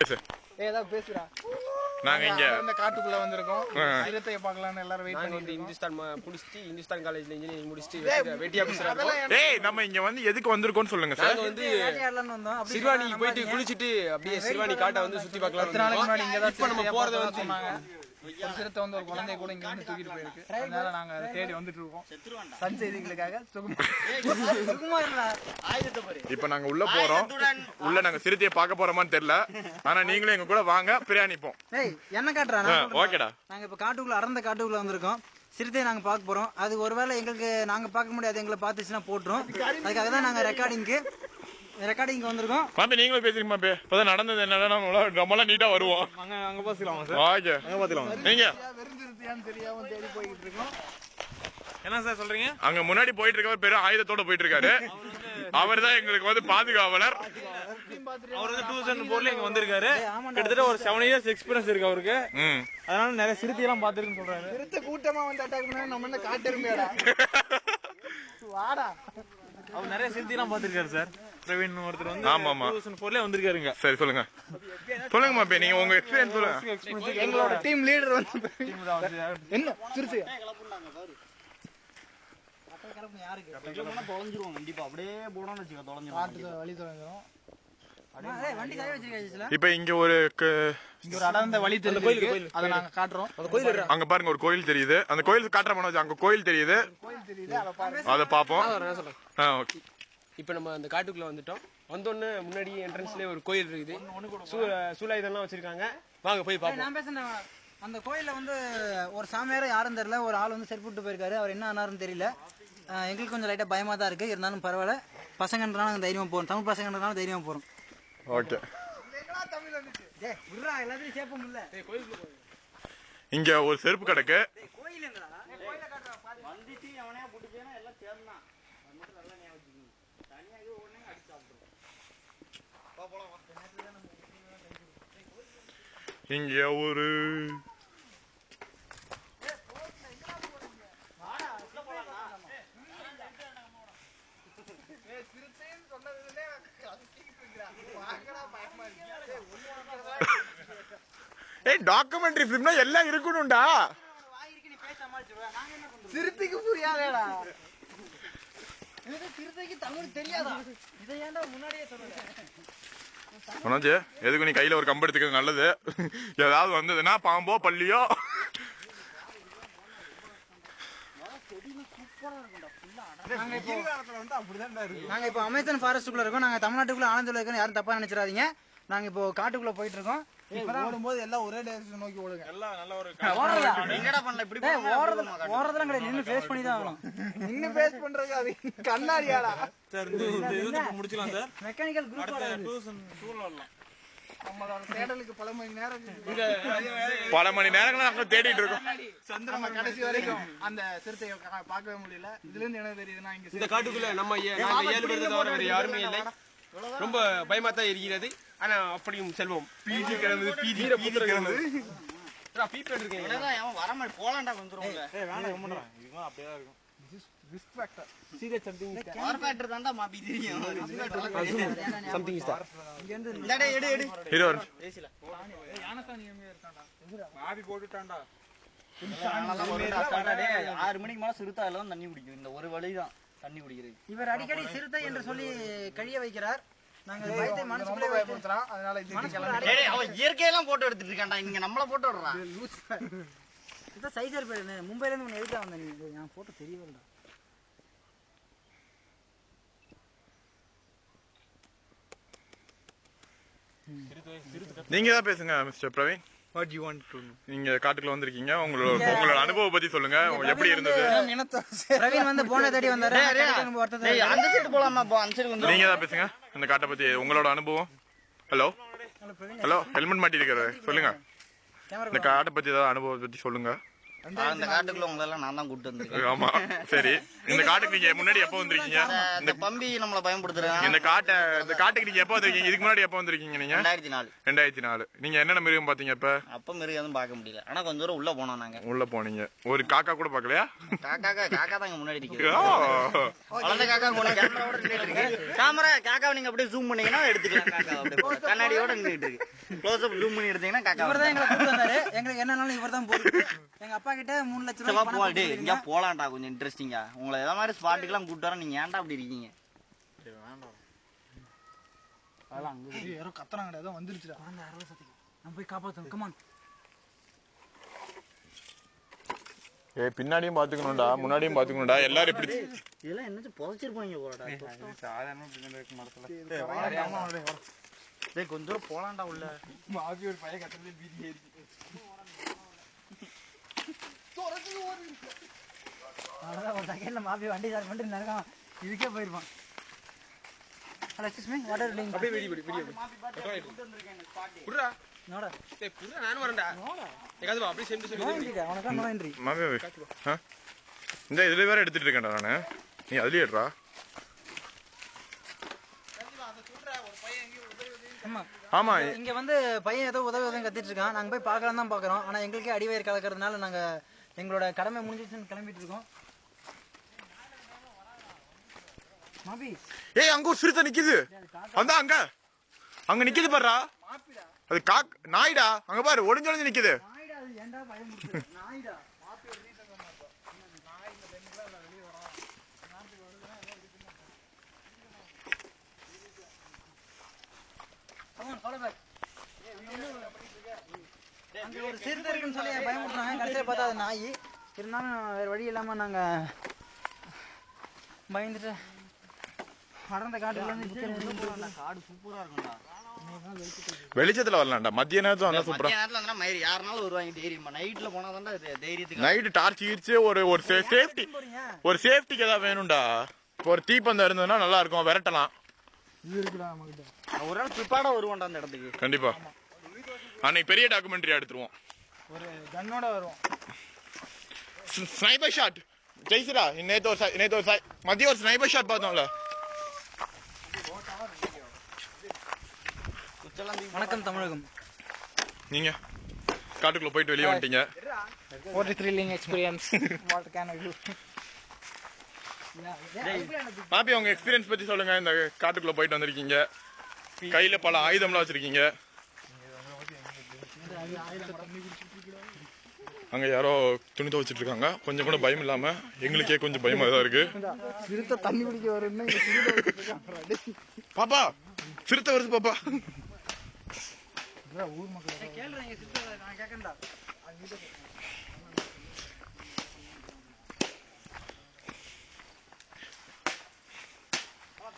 பேசுறா. நாங்க இங்க இந்த காட்டுக்குள்ள வந்திருக்கோம். சிறுத்தையை பார்க்கலாம்னு எல்லாரும் வெயிட் நாங்க வந்து இந்துஸ்தான் காலேஜ்ல இன்ஜினியரிங் முடிச்சிட்டு வெட்டி ஆபீசரா இருக்கோம். நம்ம இங்க வந்து எதுக்கு வந்திருக்கோம்னு சொல்லுங்க சார். நாங்க வந்து சிறுவாணி போயிட்டு குளிச்சிட்டு அப்படியே சிறுவாணி காட்டை வந்து சுத்தி பார்க்கலாம். 10 நாளைக்கு முன்னாடி இங்க தான் இப்ப நம்ம போறத வந்து சொன்னாங்க. ஒரு சிறுத்தை வந்து ஒரு குழந்தைய கூட இங்க வந்து தூக்கிட்டு போயிருக்கு. அதனால நாங்க அதை தேடி வந்துட்டு இருக்கோம். சன் செய்திகளுக்காக இப்ப நாங்க உள்ள போறோம். உள்ள நாங்க சிறுத்தையை பார்க்க போறோமான்னு தெரியல. ஆனா நீங்களும் எங்க கூட வாங்க பிரயாணிப்போம். என்ன காட்டுறாங்க? ஓகேடா. நாங்க இப்ப காட்டுக்குள்ள அடர்ந்த காட்டுக்குள்ள வந்திருக்கோம். சிறுத்தையை நாங்க பார்க்க போறோம். அது ஒருவேளை எங்களுக்கு நாங்க பார்க்க முடியாது, எங்களை பார்த்துச்சுன்னா போட்டுரும். அதுக்காக தான் நாங்க ரெக்கார்டிங் வந்திருக்கோம். மாப்பி நீங்களும் பேசுறீங்க மாப்பி. இப்பதான் நடந்தது என்னன்னா நம்மளாம் நீட்டா வருவோம். அங்க பாத்துக்கலாம் சார். ஓகே, அங்க பாத்துக்கலாம். நீங்க வெறுஞ்சிருத்தியான்னு தெரியாம தேடி போயிட்டு இருக்கோம். என்ன சார் சொல்றீங்க? அங்க முன்னாடி போயிட்டு இருக்கவர் பேரு ஆயுதத்தோட போயிட்டு இருக்காரு. அவர் தான் எங்களுக்கு வந்து பாதுகாவலர். அவர் வந்து 2004ல இங்க வந்திருக்காரு. கிட்டத்தட்ட ஒரு 7 இயர்ஸ் எக்ஸ்பீரியன்ஸ் இருக்கு அவருக்கு. அதனால நிறைய சிறுத்தையெல்லாம் பாத்துருக்குன்னு சொல்றாரு. சிறுத்தை கூட்டமா வந்து அட்டாக் பண்ணா நம்ம என்ன காட்டெருமையாடா? வாடா. அவர் நிறைய சிறுத்தையெல்லாம் பாத்துருக்காரு சார். பிரவீன் ஒருத்தர் வந்து ஆமா ஆமா 2004ல வந்திருக்காருங்க. சரி சொல்லுங்க மாப்பி, நீங்க உங்க எக்ஸ்பீரியன்ஸ் சொல்லுங்க. எங்களோட டீம் லீடர் வந்து என்ன சிறுத்தை இப்ப இங்க ஒரு அடர்ந்த வழி தெரியுது. அதை நாங்க காட்டுறோம். அங்க பாருங்க ஒரு கோயில் தெரியுது. அந்த கோயில் காட்டுற மனோஜ், அங்க கோயில் தெரியுது. அத பாப்போம். இப்ப நம்ம அந்த காட்டுக்குள்ள வந்துட்டோம். வந்தோன்னு முன்னாடி என்ட்ரன்ஸ்லயே ஒரு கோயில் இருக்குது. சூலாயுதம்லாம் வச்சிருக்காங்க. வாங்க போய் பாப்போம். நான் பேசுறேன். அந்த கோயில்ல வந்து ஒரு சாமியார யாரும் தெரியல, ஒரு ஆள் வந்து செருப்பு விட்டு போயிருக்காரு. அவர் என்ன ஆனாருன்னு தெரியல. எங்களுக்கு கொஞ்சம் லைட்டா பயமா தான் இருக்கு. இருந்தாலும் பரவாயில்ல, பசங்கன்றனால நாங்க தைரியமா போறோம். தமிழ் பசங்கன்றனால தைரியமா போறோம். ஓகே. எல்லாத்தையும் சேப்பம் இல்ல. இங்க ஒரு செருப்பு கடைக்கு. இங்க ஒரு டாக்குமெண்ட்ரி பிலிம்னா எல்லாம் இருக்கணும்டா. சிறுத்தைக்கு புரியாதேடா. சிறுத்தைக்கு தமிழ் தெரியாதா? இதை ஏன்டா முன்னாடியே சொல்லுங்க. மனோஜ், எதுக்கு நீ கையில ஒரு கம்பு எடுத்துக்கிறது நல்லது. ஏதாவது வந்ததுன்னா பாம்போ பள்ளியோ. நாங்க இப்போ அமேசான் ஃபாரஸ்ட்டுக்குள்ள இருக்கோம். நாங்க தமிழ்நாட்டுக்குள்ள ஆனந்தில் இருக்கோம். யாரும் தப்பா நினைச்சிடாதீங்க. நாங்க இப்போ காட்டுக்குள்ள போயிட்டு இருக்கோம். ஓடும்போது எல்லாம் ஒரே டைரக்ஷன் நோக்கி ஓடுங்க. எல்லாம் நல்ல ஒரு ஓடுறதெல்லாம் கிடையாது. நின்று ஃபேஸ் பண்ணி தான் ஆகணும். இன்னும் ஃபேஸ் பண்றது அது கண்ணாடியாடா. சார் இந்த இது முடிச்சலாம் சார். மெக்கானிக்கல் குரூப் நம்மளோட தேடலுக்கு பல மணி நேரங்கள் நாங்க தேடிட்டு இருக்கோம். நம்ம கடைசி வரைக்கும் அந்த சிறுத்தையை பார்க்கவே முடியல. இதுல இருந்து என்ன தெரியுதுன்னா இந்த காட்டுக்குள்ள நம்ம 7 பேர் தவிர வேற யாருமே இல்லை. ரொம்ப பயமா தான் இருக்கிறது. ஆனா அப்படியும் செல்வம். பிஜி கிளம்புது. பீப்பேட் இருக்கீங்க. வரமாடி போலாண்டா வந்துருவாங்க. வேணாம் கம்மறேன். இதுவும் அப்படியே இருக்கும். Risk factor. Serious something is power factor தான்டா மாபி தெரியும். சம்திங் இஸ் இங்க இருந்து இல்லடா எடு ஹீரோ பேசில. யானசானி எங்க இருக்கான்டா? மாபி போட்டுட்டான்டா. 6 மணிக்கு மேல சிறுத்தை எல்லாம் தண்ணி குடிக்கும். இந்த ஒரு வழி தான் தண்ணி குடிக்கிறது. இவர் அடிக்கடி சிறுத்தை என்று சொல்லி கழிய வைக்கிறார். நாங்க பயத்தை ரொம்ப மனசுக்குள்ளே பயப்படுத்துறான். அதனால டேய் அவன் இயற்கையெல்லாம் போட்டோ எடுத்துட்டு இருக்கான்டா. இங்க நம்மள போட்டோ எடுறான். இத சைஸர் பேரு. மும்பைல இருந்து உன்னை எதுக்கு வந்த நீ? நான் போட்டோ தெரியவேடா. நீங்க தான் பேசுங்க mister Praveen. What you want to know? நீங்க காட்டுக்குள்ள வந்திருக்கீங்க. உங்களோட அனுபவம் பத்தி சொல்லுங்க. எப்படி இருந்தது? பிரவீன் வந்து போன தேடி வந்தாரு. டேய் அந்த சைடு போலாமா? அந்த சைடு வந்து நீங்க தான் பேசுங்க. இந்த காட்டை பத்தி உங்களோட அனுபவம். ஹலோ ஹெல்மெட் மாட்டி இருக்காரு. சொல்லுங்க. இந்த காட்டை பத்தி ஏதாவது அனுபவத்தை பத்தி சொல்லுங்க. அந்த காட்டுக்குள்ள உங்களெல்லாம் நான் தான் கூட்டு வந்திருக்கேன். ஆமா சரி. இந்த காட்டுக்கு நீங்க முன்னாடி எப்போ வந்திருக்கீங்க? இந்த பம்பி நம்மள பயன்படுத்துறாங்க. இந்த காட்டுக்கு நீங்க எப்போ வந்திருக்கீங்க? இதுக்கு முன்னாடி எப்போ வந்திருக்கீங்க நீங்க? 2004. நீங்க என்னென்ன மிருகம் பாத்தீங்க? அப்ப மிருகம் எதுவும் பார்க்க முடியல. ஆனா கொஞ்சம் தூரம் உள்ள போனோம் நாங்க. உள்ள போனீங்க. ஒரு காக்கா கூட பாக்கலையா? காக்கா தான் முன்னாடி நிக்குது. வளர்ந்த காக்கா கூட கேமராவோட நின்னுட்டு இருக்கு. காக்காவை நீங்க அப்படியே ஜூம் பண்ணீங்கன்னா எடுத்துக்கலாம். காக்கா அப்படியே கண்ணாடியோட நின்னுட்டு இருக்கு. க்ளோஸ் அப் ஜூம் பண்ணி எடுத்தீங்கன்னா காக்கா. இவர்தான் எங்களை கூட்டு வந்தாரு. எங்களுக்கு என்னன்னாலும் இவர்தான் போறது. எங்க அப்பா கிட்ட 3 லட்சம் ரூபாய் பணம் போடே இங்க போலாம்டா கொஞ்சம் இன்ட்ரெஸ்டிங்கா. உங்களை ஏதோ மாதிரி ஸ்பாட்டுக்கு எல்லாம் கூட்டு வர நீங்க ஏன்டா அப்படி இருக்கீங்க? அதெல்லாம் அங்க யாரோ கத்துறாங்கடா ஏதோ வந்துருச்சுடா. நம்ம போய் காப்பாத்தணும். Come on. ஏய் பின்னாடியும் பாத்துக்கணும்டா, முன்னாடியும் பாத்துக்கணும்டா. எல்லாரும் இப்படி இதெல்லாம் என்னச்சு புதைச்சிருப்பாங்க போலடா. சாதாரண பின்னாடி இருக்க மரத்துல. டேய் கொஞ்சம் தூரம் போலாம்டா உள்ள. மாபி ஒரு பைய கட்டறதே பீதி ஏறிச்சு. அதான் ஒரு செகண்ட்ல மாபி வண்டி ஸ்டார்ட் பண்ணிட்டு நடக்காம இதுக்கே போயிருப்பான். Hello excuse me, what are you doing? அப்படியே வீடியோ புடுறா. நோடா டேய் புடுறா, நானும் வரேன்டா. எங்காவது வா, அப்படியே சேர்ந்து சொல்லி நோயின்றிடா உனக்கு நோயின்றி. மாமே இந்த இதுல வேற எடுத்துட்டு இருக்கேன்டா நானு. நீ அதுலயே எடுறா. ஆமா இங்க வந்து பையன் ஏதோ உதவி கத்திட்டு இருக்கான். நாங்க போய் பார்க்கலாம் தான் பாக்குறோம். ஆனா எங்களுக்கே அடிவயிறு கலக்கிறதுனால நாங்க எங்களோட கடமை முடிஞ்சிச்சுன்னு கிளம்பிட்டு இருக்கோம். மாபி ஏய் அங்க ஒரு சிறுத்தை நிக்குது. அங்க நிக்குது பாருடா. அது நாய்டா. அங்க பாரு ஒளிஞ்சொளிஞ்சு நிக்குது. நாய்டா அது ஏன்டா பயமுறுத்து? நாய்டா. மாபி ஒரு ரீசன் சொன்னா நாய் இந்த பெண்ணுக்குள்ள வெளிய வரோம். நாட்டுக்கு வருதுன்னா எல்லாம் இருக்குமா? Come on, follow back. அங்க ஒரு சிறுத்தை இருக்குன்னு சொல்லி பயமுறுத்துனாங்க. கடைசியில பார்த்தா அது நாய். இருந்தாலும் வேற வழி இல்லாம நாங்க பயந்துட்டு அடர்ந்த காட்டுக்குள்ள வந்து காடு சூப்பரா இருக்கும்டா. வெளிச்சத்துல வரலாம்டா. மதிய நேரத்துல வந்தா சூப்பரா. மத்திய நேரத்துல வந்தா மயிர் யாருனாலும் வருவாங்க தைரியமா. நைட்ல போனா தான்டா தைரியத்துக்கு. நைட் டார்ச் ஈர்ச்சு ஒரு சேஃப்டிக்கு ஏதாவது வேணும்டா. இப்போ ஒரு தீப்பந்தம் இருந்ததுன்னா நல்லா இருக்கும், விரட்டலாம். இது இருக்குடா நம்மகிட்ட. ஒரு நாள் ப்ரிப்பேர்டா வருவான்டா அந்த இடத்துக்கு. கண்டிப்பா அன்னைக்கு பெரிய டாக்குமெண்ட்ரி எடுத்துருவோம். ஒரு கன்னோட வருவோம். ஸ்னைப்பர் ஷாட் ஜெயிச்சிரா. நேத்து ஒரு மதியம் ஒரு ஸ்னைப்பர் ஷாட் பார்த்தோம்ல. வணக்கம் தமிழகம். நீங்க காட்டுக்குள்ள போயிட்டு வெளியே வந்துட்டீங்க. What a thrilling experience. What can I do? பாப்பி உங்க எக்ஸ்பீரியன்ஸ் பத்தி சொல்லுங்க. இந்த காட்டுக்குள்ள போயிட்டு வந்திருக்கீங்க, கையில பல ஆயுதம்லாம் வச்சிருக்கீங்க. அங்க யாரோ துணி துவைச்சிட்டு இருக்காங்க. கொஞ்சம் கூட பயம் இல்லாம எங்களுக்கே கொஞ்சம் பயமா தான் இருக்கு. சிறுத்தை தண்ணி குடிக்க வரும்னா இங்க சிறுத்தை வச்சிருக்காங்க. பாப்பா சிறுத்தை வருது பாப்பா. ஊர் மக்கள் கேளுங்க சிறுத்தை நான் கேட்கறேன்டா.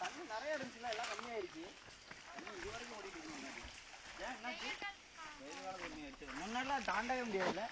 தண்ணி நிறைய இருந்துச்சுல, எல்லாம் கம்மியாயிருச்சு. இது வரைக்கும் ஓடிட்டு இருக்கு. ஏன் என்னாச்சு? முன்னாடிலாம் தாண்டவே முடியாதுல்ல.